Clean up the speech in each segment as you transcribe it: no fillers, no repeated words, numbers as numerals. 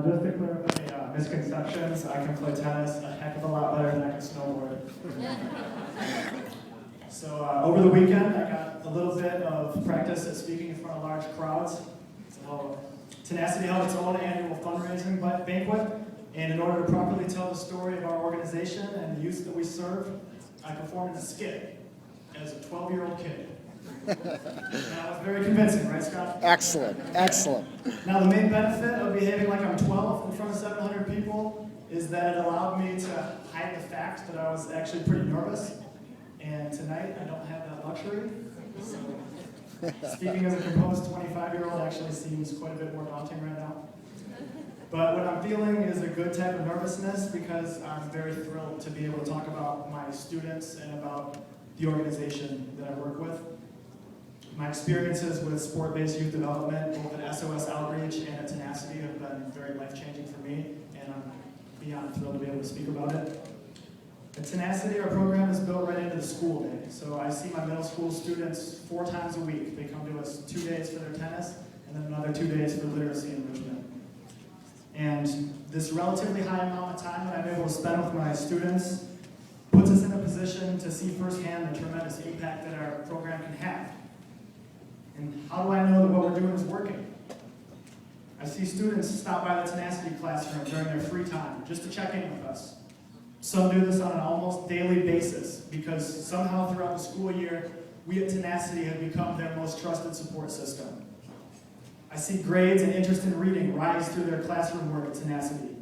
Just to clear up any misconceptions, I can play tennis a heck of a lot better than I can snowboard. So over the weekend, I got a little bit of practice at speaking in front of large crowds. So Tenacity held its own annual fundraising banquet, and in order to properly tell the story of our organization and the youth that we serve, I performed a skit as a 12-year-old kid. And that was very convincing, right, Scott? Excellent, excellent. Now, the main benefit of behaving like I'm 12 in front of 700 people is that it allowed me to hide the fact that I was actually pretty nervous. And tonight, I don't have that luxury. So, speaking as a composed 25-year-old actually seems quite a bit more daunting right now. But what I'm feeling is a good type of nervousness because I'm very thrilled to be able to talk about my students and about the organization that I work with. My experiences with sport-based youth development, both at SOS Outreach and at Tenacity, have been very life-changing for me, and I'm beyond thrilled to be able to speak about it. At Tenacity, our program is built right into the school day, so I see my middle school students 4 times a week. They come to us 2 days for their tennis, and then another 2 days for literacy enrichment. And this relatively high amount of time that I'm able to spend with my students puts us in a position to see firsthand the tremendous impact that our program can have. And how do I know that what we're doing is working? I see students stop by the Tenacity classroom during their free time just to check in with us. Some do this on an almost daily basis because somehow throughout the school year, we at Tenacity have become their most trusted support system. I see grades and interest in reading rise through their classroom work at Tenacity.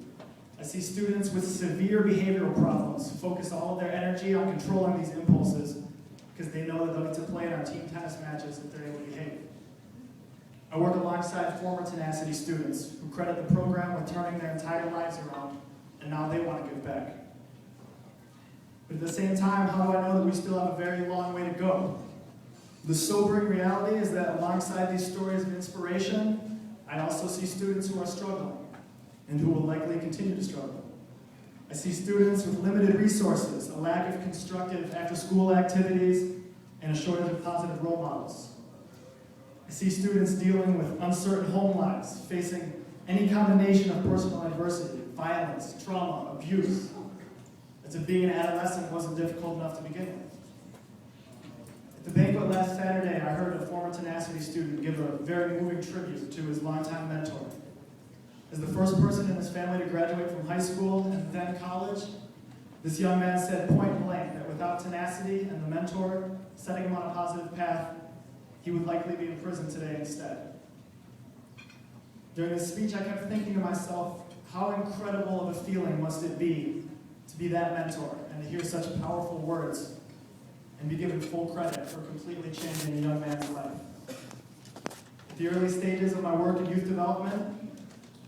I see students with severe behavioral problems focus all of their energy on controlling these impulses because they know that they'll get to play in our team tennis matches if they're able to behave. I work alongside former Tenacity students who credit the program with turning their entire lives around, and now they want to give back. But at the same time, how do I know that we still have a very long way to go? The sobering reality is that alongside these stories of inspiration, I also see students who are struggling and who will likely continue to struggle. I see students with limited resources, a lack of constructive after-school activities, and a shortage of positive role models. I see students dealing with uncertain home lives, facing any combination of personal adversity, violence, trauma, abuse. As if being an adolescent wasn't difficult enough to begin with. At the banquet last Saturday, I heard a former Tenacity student give a very moving tribute to his longtime mentor. As the first person in his family to graduate from high school and then college, this young man said point blank that without Tenacity and the mentor setting him on a positive path, he would likely be in prison today instead. During this speech, I kept thinking to myself, how incredible of a feeling must it be to be that mentor and to hear such powerful words and be given full credit for completely changing a young man's life. At the early stages of my work in youth development,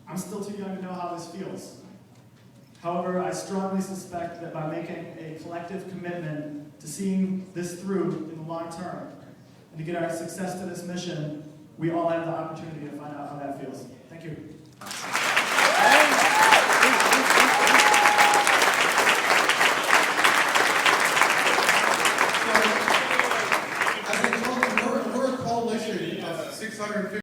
I'm still too young to know how this feels. However, I strongly suspect that by making a collective commitment to seeing this through in the long term and to get our success to this mission, we all have the opportunity to find out how that feels. Thank you.